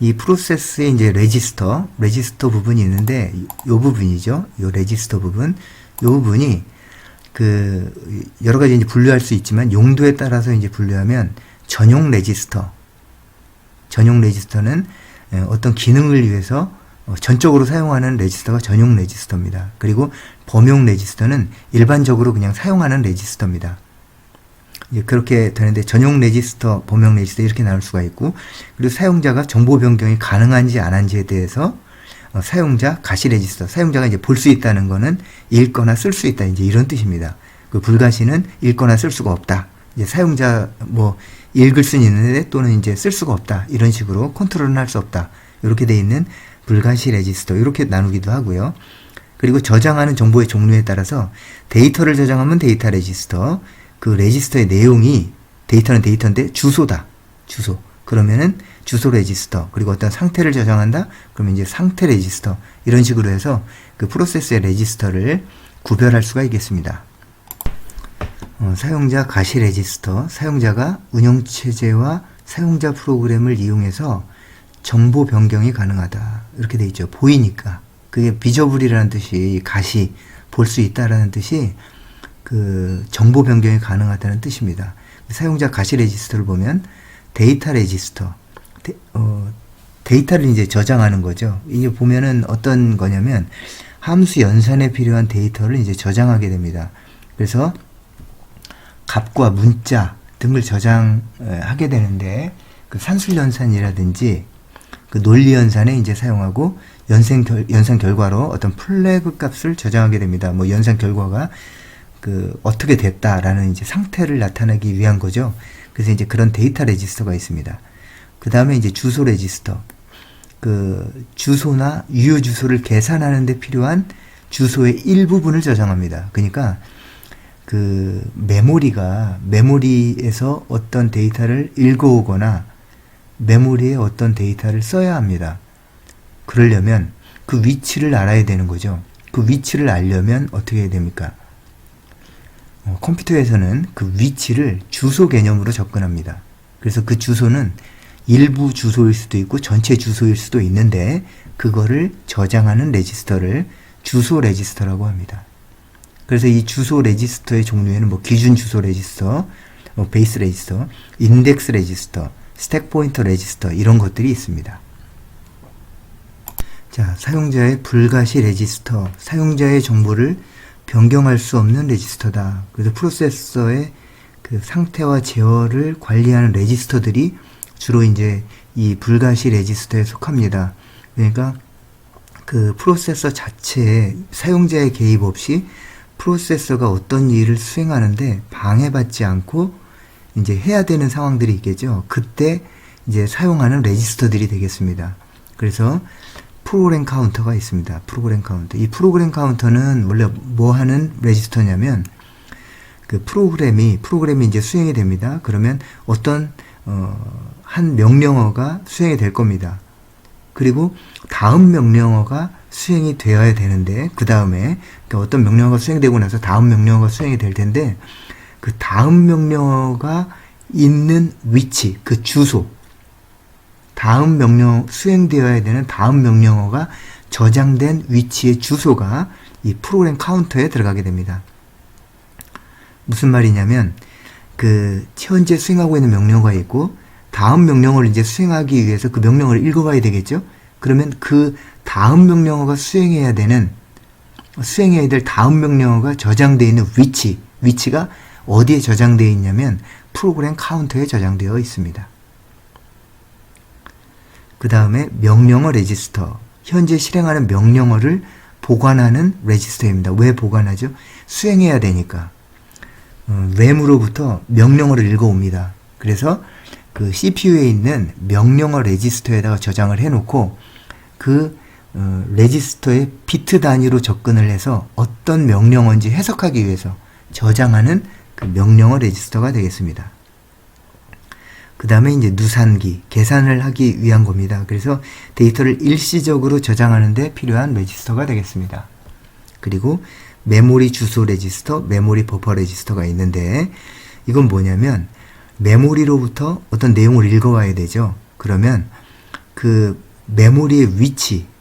이 프로세스에 이제 레지스터 부분이 있는데, 요 부분이죠. 요 레지스터 부분. 요 부분이 여러 가지 이제 분류할 수 있지만, 용도에 따라서 이제 분류하면, 전용 레지스터는 어떤 기능을 위해서 전적으로 사용하는 레지스터가 전용 레지스터입니다. 그리고 범용 레지스터는 일반적으로 그냥 사용하는 레지스터입니다. 그렇게 되는데, 전용 레지스터, 범용 레지스터 이렇게 나눌 수가 있고, 그리고 사용자가 정보 변경이 가능한지 안 한지에 대해서 사용자 가시 레지스터, 사용자가 이제 볼 수 있다는 거는 읽거나 쓸 수 있다, 이제 이런 뜻입니다. 그 불가시는 읽거나 쓸 수가 없다. 이제 사용자 읽을 수는 있는데 또는 이제 쓸 수가 없다. 이런 식으로 컨트롤은 할 수 없다. 이렇게 돼 있는 불가시 레지스터, 이렇게 나누기도 하고요. 그리고 저장하는 정보의 종류에 따라서 데이터를 저장하면 데이터 레지스터, 그 레지스터의 내용이, 데이터는 데이터인데 주소다. 주소. 그러면은 주소 레지스터. 그리고 어떤 상태를 저장한다? 그러면 이제 상태 레지스터. 이런 식으로 해서 그 프로세스의 레지스터를 구별할 수가 있겠습니다. 사용자 가시 레지스터. 사용자가 운영체제와 사용자 프로그램을 이용해서 정보 변경이 가능하다. 이렇게 돼 있죠. 보이니까. 그게 비저블이라는 뜻이, 가시, 볼 수 있다라는 뜻이 정보 변경이 가능하다는 뜻입니다. 사용자 가시 레지스터를 보면 데이터 레지스터, 데이터를 이제 저장하는 거죠. 이게 보면은 어떤 거냐면 함수 연산에 필요한 데이터를 이제 저장하게 됩니다. 그래서 값과 문자 등을 저장하게 되는데, 그 산술 연산이라든지 그 논리 연산에 이제 사용하고, 연산 결과로 어떤 플래그 값을 저장하게 됩니다. 연산 결과가 어떻게 됐다라는 이제 상태를 나타내기 위한 거죠. 그래서 이제 그런 데이터 레지스터가 있습니다. 그 다음에 이제 주소 레지스터. 주소나 유효 주소를 계산하는 데 필요한 주소의 일부분을 저장합니다. 그러니까 메모리에서 어떤 데이터를 읽어오거나 메모리에 어떤 데이터를 써야 합니다. 그러려면 그 위치를 알아야 되는 거죠. 그 위치를 알려면 어떻게 해야 됩니까? 컴퓨터에서는 그 위치를 주소 개념으로 접근합니다. 그래서 그 주소는 일부 주소일 수도 있고 전체 주소일 수도 있는데, 그거를 저장하는 레지스터를 주소 레지스터라고 합니다. 그래서 이 주소 레지스터의 종류에는 기준 주소 레지스터, 베이스 레지스터, 인덱스 레지스터, 스택 포인터 레지스터, 이런 것들이 있습니다. 자, 사용자의 불가시 레지스터. 사용자의 정보를 변경할 수 없는 레지스터다. 그래서 프로세서의 상태와 제어를 관리하는 레지스터들이 주로 이제 이 불가시 레지스터에 속합니다. 그러니까 프로세서 자체에 사용자의 개입 없이 프로세서가 어떤 일을 수행하는데 방해받지 않고 이제 해야 되는 상황들이 있겠죠. 그때 이제 사용하는 레지스터들이 되겠습니다. 그래서 프로그램 카운터가 있습니다. 프로그램 카운터. 이 프로그램 카운터는 원래 뭐 하는 레지스터냐면, 프로그램이 이제 수행이 됩니다. 그러면 어떤 한 명령어가 수행이 될 겁니다. 그리고 다음 명령어가 수행이 되어야 되는데, 그 다음에 어떤 명령어가 수행되고 나서 다음 명령어가 수행이 될 텐데, 그 다음 명령어가 있는 위치, 그 주소, 수행되어야 되는 다음 명령어가 저장된 위치의 주소가 이 프로그램 카운터에 들어가게 됩니다. 무슨 말이냐면, 현재 수행하고 있는 명령어가 있고, 다음 명령어를 이제 수행하기 위해서 그 명령어를 읽어봐야 되겠죠? 그러면 그 다음 명령어가 수행해야 될 다음 명령어가 저장되어 있는 위치가 어디에 저장되어 있냐면, 프로그램 카운터에 저장되어 있습니다. 그 다음에 명령어 레지스터. 현재 실행하는 명령어를 보관하는 레지스터입니다. 왜 보관하죠? 수행해야 되니까. 램으로부터 명령어를 읽어옵니다. 그래서 CPU에 있는 명령어 레지스터에다가 저장을 해놓고, 레지스터의 비트 단위로 접근을 해서 어떤 명령어인지 해석하기 위해서 저장하는 명령어 레지스터가 되겠습니다. 그 다음에 이제 누산기, 계산을 하기 위한 겁니다. 그래서 데이터를 일시적으로 저장하는 데 필요한 레지스터가 되겠습니다. 그리고 메모리 주소 레지스터, 메모리 버퍼 레지스터가 있는데, 이건 뭐냐면 메모리로부터 어떤 내용을 읽어와야 되죠. 그러면 그 메모리의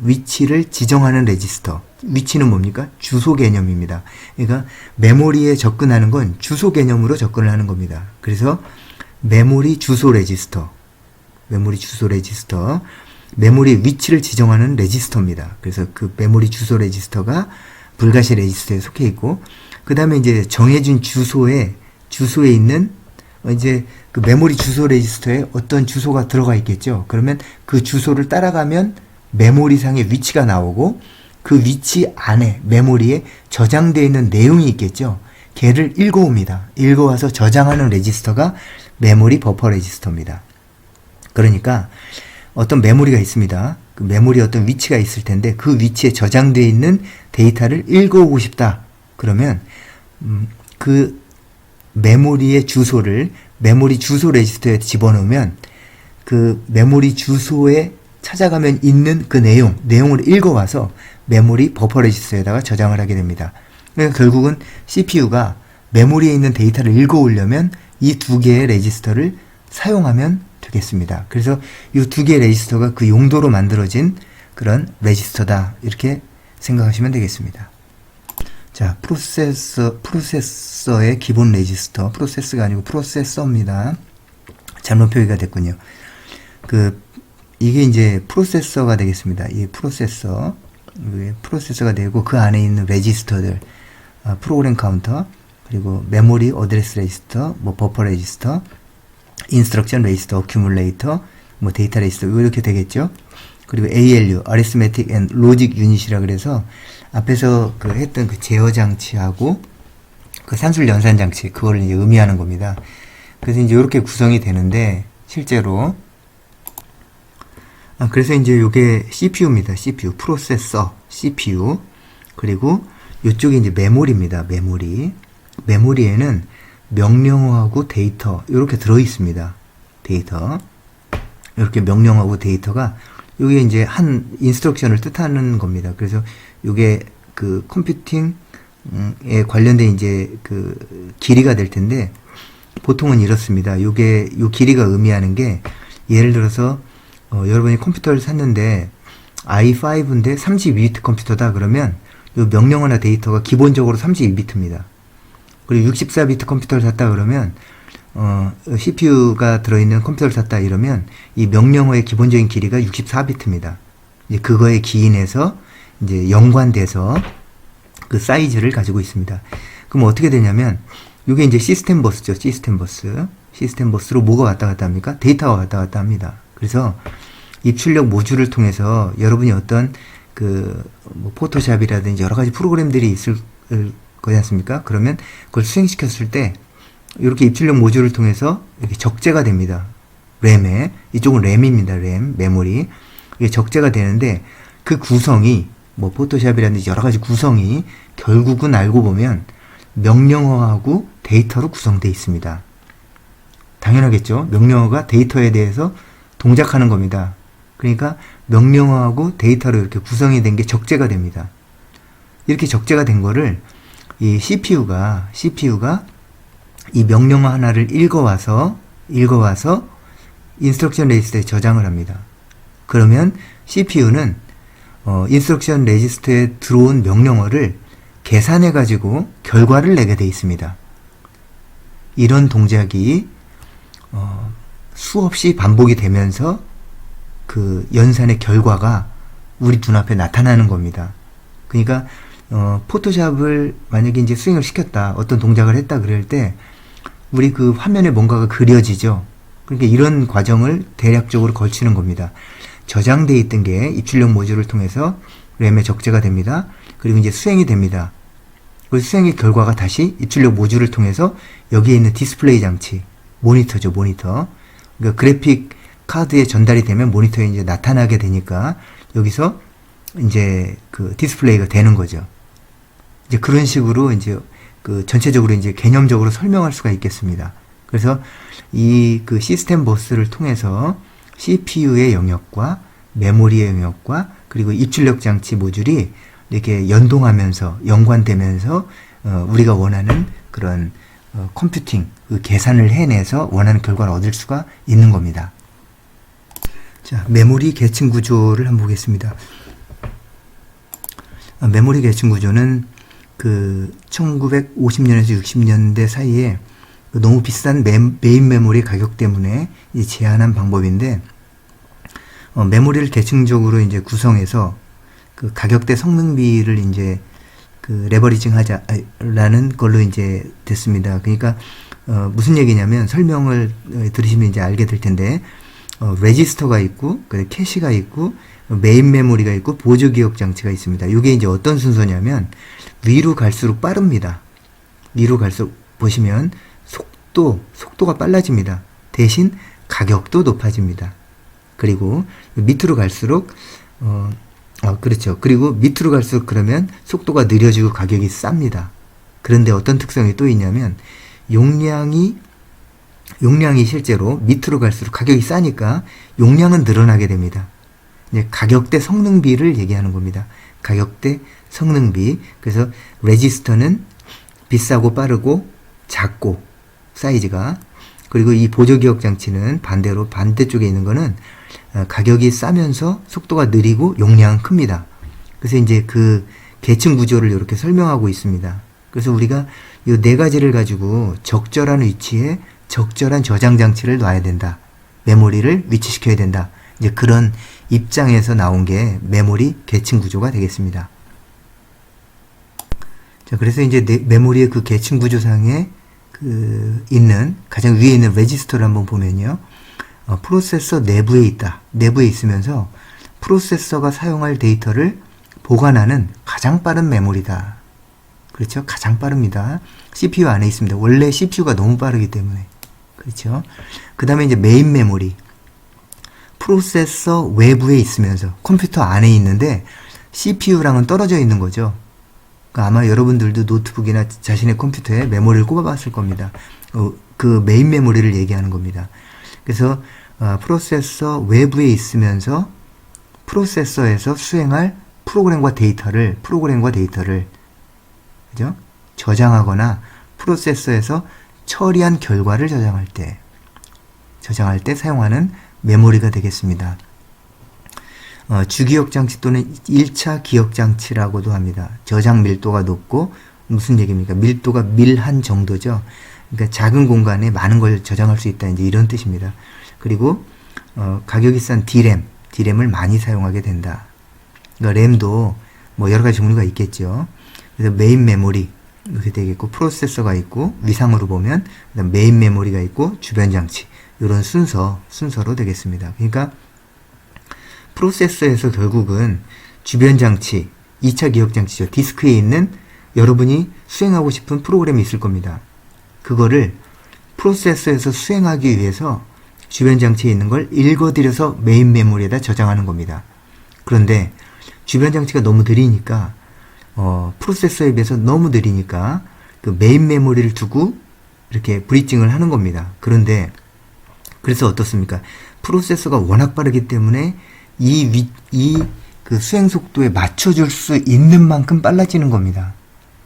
위치를 지정하는 레지스터. 위치는 뭡니까? 주소 개념입니다. 그러니까 메모리에 접근하는 건 주소 개념으로 접근을 하는 겁니다. 그래서 메모리 주소 레지스터, 메모리 위치를 지정하는 레지스터입니다. 그래서 그 메모리 주소 레지스터가 불가시 레지스터에 속해 있고, 그 다음에 이제 정해진 주소에 있는 이제 그 메모리 주소 레지스터에 어떤 주소가 들어가 있겠죠. 그러면 그 주소를 따라가면 메모리상의 위치가 나오고, 그 위치 안에 메모리에 저장되어 있는 내용이 있겠죠. 걔를 읽어옵니다. 읽어와서 저장하는 레지스터가 메모리 버퍼 레지스터입니다. 그러니까 어떤 메모리가 있습니다. 그 메모리에 어떤 위치가 있을 텐데 그 위치에 저장되어 있는 데이터를 읽어오고 싶다. 그러면 그 메모리의 주소를 메모리 주소 레지스터에 집어넣으면 그 메모리 주소에 찾아가면 있는 그 내용을 읽어와서 메모리 버퍼 레지스터에다가 저장을 하게 됩니다. 그러니까 결국은 CPU가 메모리에 있는 데이터를 읽어오려면 이 두 개의 레지스터를 사용하면 되겠습니다. 그래서 이 두 개의 레지스터가 그 용도로 만들어진 그런 레지스터다. 이렇게 생각하시면 되겠습니다. 자, 프로세서의 기본 레지스터, 프로세스가 아니고 프로세서입니다. 잘못 표기가 됐군요. 이게 이제 프로세서가 되겠습니다. 이 프로세서가 되고 그 안에 있는 레지스터들, 프로그램 카운터, 그리고 메모리 어드레스 레지스터, 뭐 버퍼 레지스터, 인스트럭션 레지스터, 어큐뮬레이터, 뭐 데이터 레지스터 이렇게 되겠죠. 그리고 ALU, Arithmetic and Logic Unit이라 그래서 앞에서 했던 그 제어 장치하고 그 산술 연산 장치 그거를 이제 의미하는 겁니다. 그래서 이제 이렇게 구성이 되는데 실제로 그래서 이제 이게 CPU입니다. CPU, 프로세서, CPU. 그리고 이쪽이 이제 메모리입니다. 메모리에는 명령어하고 데이터 이렇게 들어 있습니다. 이렇게 명령어하고 데이터가 이게 이제 한 인스트럭션을 뜻하는 겁니다. 그래서 이게 그 컴퓨팅에 관련된 이제 그 길이가 될 텐데 보통은 이렇습니다. 요 길이가 의미하는 게 예를 들어서 여러분이 컴퓨터를 샀는데 i5인데 32비트 컴퓨터다 그러면 이 명령어나 데이터가 기본적으로 32비트입니다. 그리고 64비트 컴퓨터를 샀다 그러면 CPU가 들어있는 컴퓨터를 샀다 이러면 이 명령어의 기본적인 길이가 64비트입니다. 이제 그거에 기인해서 이제 연관돼서 그 사이즈를 가지고 있습니다. 그럼 어떻게 되냐면 이게 이제 시스템 버스죠. 시스템 버스로 뭐가 왔다 갔다 합니까? 데이터가 왔다 갔다 합니다. 그래서 입출력 모듈을 통해서 여러분이 어떤 뭐 포토샵이라든지 여러 가지 프로그램들이 있을 거지 않습니까? 그러면 그걸 수행시켰을 때 이렇게 입출력 모듈을 통해서 이렇게 적재가 됩니다. 램에. 이쪽은 램입니다. 메모리. 이게 적재가 되는데 그 구성이 뭐 포토샵이라든지 여러 가지 구성이 결국은 알고 보면 명령어하고 데이터로 구성되어 있습니다. 당연하겠죠. 명령어가 데이터에 대해서 동작하는 겁니다. 그러니까 명령어하고 데이터로 이렇게 구성이 된 게 적재가 됩니다. 이렇게 적재가 된 거를 이 CPU가 이 명령어 하나를 읽어와서 인스트럭션 레지스터에 저장을 합니다. 그러면 CPU는 인스트럭션 레지스터에 들어온 명령어를 계산해 가지고 결과를 내게 돼 있습니다. 이런 동작이 수없이 반복이 되면서 그 연산의 결과가 우리 눈앞에 나타나는 겁니다. 그러니까 포토샵을 만약에 이제 수행을 시켰다, 어떤 동작을 했다 그럴 때 우리 그 화면에 뭔가가 그려지죠. 그러니까 이런 과정을 대략적으로 걸치는 겁니다. 저장되어 있던 게 입출력 모듈을 통해서 램에 적재가 됩니다. 그리고 이제 수행이 됩니다. 그 수행의 결과가 다시 입출력 모듈을 통해서 여기에 있는 디스플레이 장치, 모니터죠, 모니터. 그러니까 그래픽 카드에 전달이 되면 모니터에 이제 나타나게 되니까 여기서 이제 그 디스플레이가 되는 거죠. 이제 그런 식으로 이제 그 전체적으로 이제 개념적으로 설명할 수가 있겠습니다. 그래서 이 그 시스템 버스를 통해서 CPU의 영역과 메모리의 영역과 그리고 입출력 장치 모듈이 이렇게 연관되면서 우리가 원하는 그런 컴퓨팅, 그 계산을 해내서 원하는 결과를 얻을 수가 있는 겁니다. 자, 메모리 계층 구조를 한번 보겠습니다. 메모리 계층 구조는 그 1950년에서 60년대 사이에 너무 비싼 메인 메모리 가격 때문에 제한한 방법인데, 메모리를 계층적으로 이제 구성해서 그 가격대 성능비를 이제 그 레버리징 하자라는 걸로 이제 됐습니다. 그러니까 무슨 얘기냐면, 설명을 들으시면 이제 알게 될 텐데, 레지스터가 있고, 캐시가 있고, 메인 메모리가 있고, 보조 기억 장치가 있습니다. 이게 이제 어떤 순서냐면, 위로 갈수록 빠릅니다. 위로 갈수록 보시면 속도가 빨라집니다. 대신 가격도 높아집니다. 그리고 밑으로 갈수록 그렇죠. 그리고 밑으로 갈수록 그러면 속도가 느려지고 가격이 쌉니다. 그런데 어떤 특성이 또 있냐면, 용량이 실제로 밑으로 갈수록 가격이 싸니까 용량은 늘어나게 됩니다. 이제 가격대 성능비를 얘기하는 겁니다. 가격대 성능비. 그래서 레지스터는 비싸고 빠르고 작고 사이즈가, 그리고 이 보조기억 장치는 반대로 반대쪽에 있는 거는 가격이 싸면서 속도가 느리고 용량은 큽니다. 그래서 이제 그 계층 구조를 이렇게 설명하고 있습니다. 그래서 우리가 이 네 가지를 가지고 적절한 위치에 적절한 저장 장치를 놔야 된다. 메모리를 위치시켜야 된다. 이제 그런 입장에서 나온 게 메모리 계층 구조가 되겠습니다. 자, 그래서 이제 메모리의 그 계층 구조상에 있는 가장 위에 있는 레지스터를 한번 보면요. 프로세서 내부에 있다. 내부에 있으면서 프로세서가 사용할 데이터를 보관하는 가장 빠른 메모리다. 그렇죠? 가장 빠릅니다. CPU 안에 있습니다. 원래 CPU가 너무 빠르기 때문에. 그렇죠? 그 다음에 이제 메인 메모리. 프로세서 외부에 있으면서 컴퓨터 안에 있는데 CPU랑은 떨어져 있는 거죠. 그러니까 아마 여러분들도 노트북이나 자신의 컴퓨터에 메모리를 꼽아봤을 겁니다. 그 메인 메모리를 얘기하는 겁니다. 그래서 프로세서 외부에 있으면서 프로세서에서 수행할 프로그램과 데이터를 그죠? 저장하거나 프로세서에서 처리한 결과를 저장할 때 사용하는 메모리가 되겠습니다. 주기억 장치 또는 1차 기억 장치라고도 합니다. 저장 밀도가 높고, 무슨 얘기입니까? 밀도가 밀한 정도죠. 그러니까 작은 공간에 많은 걸 저장할 수 있다, 이제 이런 뜻입니다. 그리고 가격이 싼 D램을 많이 사용하게 된다. 그러니까 램도 뭐 여러 가지 종류가 있겠죠. 그래서 메인 메모리 이렇게 되겠고, 프로세서가 있고, 위상으로 보면 그다음 메인 메모리가 있고, 주변 장치, 이런 순서로 되겠습니다. 그러니까 프로세서에서 결국은 주변 장치, 2차 기억 장치죠. 디스크에 있는 여러분이 수행하고 싶은 프로그램이 있을 겁니다. 그거를 프로세서에서 수행하기 위해서 주변 장치에 있는 걸 읽어들여서 메인 메모리에다 저장하는 겁니다. 그런데 주변 장치가 너무 느리니까, 프로세서에 비해서 너무 느리니까 그 메인 메모리를 두고 이렇게 브리징을 하는 겁니다. 그런데 그래서 어떻습니까? 프로세서가 워낙 빠르기 때문에 그 수행 속도에 맞춰줄 수 있는 만큼 빨라지는 겁니다.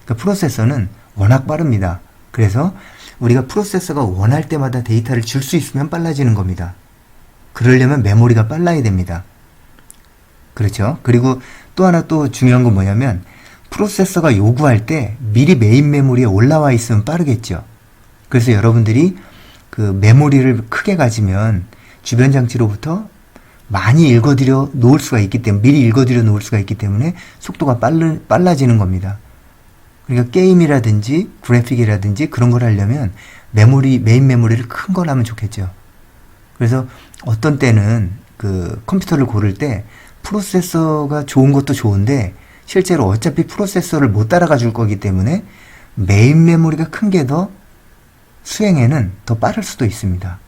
그러니까 프로세서는 워낙 빠릅니다. 그래서 우리가 프로세서가 원할 때마다 데이터를 줄 수 있으면 빨라지는 겁니다. 그러려면 메모리가 빨라야 됩니다. 그렇죠? 그리고 또 하나 또 중요한 건 뭐냐면, 프로세서가 요구할 때 미리 메인 메모리에 올라와 있으면 빠르겠죠. 그래서 여러분들이 그 메모리를 크게 가지면 주변 장치로부터 많이 읽어들여 놓을 수가 있기 때문에, 미리 읽어들여 놓을 수가 있기 때문에 속도가 빨라지는 겁니다. 그러니까 게임이라든지 그래픽이라든지 그런 걸 하려면 메인 메모리를 큰 걸 하면 좋겠죠. 그래서 어떤 때는 그 컴퓨터를 고를 때 프로세서가 좋은 것도 좋은데 실제로 어차피 프로세서를 못 따라가 줄 거기 때문에 메인 메모리가 큰 게 더 수행에는 더 빠를 수도 있습니다.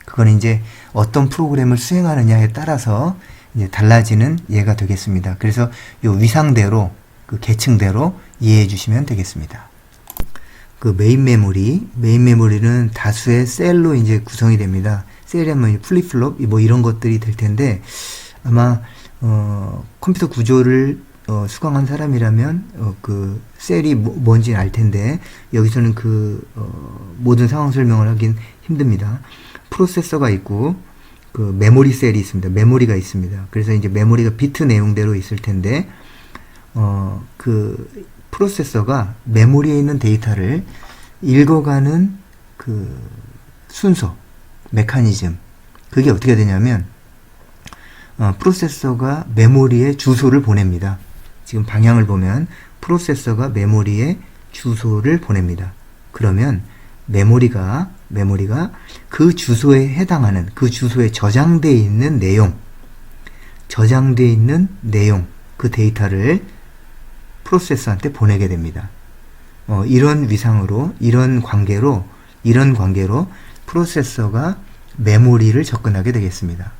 그건 이제 어떤 프로그램을 수행하느냐에 따라서 이제 달라지는 예가 되겠습니다. 그래서 요 위상대로, 그 계층대로 이해해 주시면 되겠습니다. 그 메인 메모리는 다수의 셀로 이제 구성이 됩니다. 셀이면 플립플롭 뭐 이런 것들이 될 텐데, 아마 컴퓨터 구조를 수강한 사람이라면 그 셀이 뭔지 알 텐데, 여기서는 그 모든 상황 설명을 하긴 힘듭니다. 프로세서가 있고, 그 메모리 셀이 있습니다. 메모리가 있습니다. 그래서 이제 메모리가 비트 내용대로 있을 텐데, 그 프로세서가 메모리에 있는 데이터를 읽어가는 그 순서, 메커니즘, 그게 어떻게 되냐면, 프로세서가 메모리에 주소를 보냅니다. 지금 방향을 보면 프로세서가 메모리에 주소를 보냅니다. 그러면 메모리가 그 주소에 해당하는, 그 주소에 저장되어 있는 내용, 그 데이터를 프로세서한테 보내게 됩니다. 이런 위상으로, 이런 관계로 프로세서가 메모리를 접근하게 되겠습니다.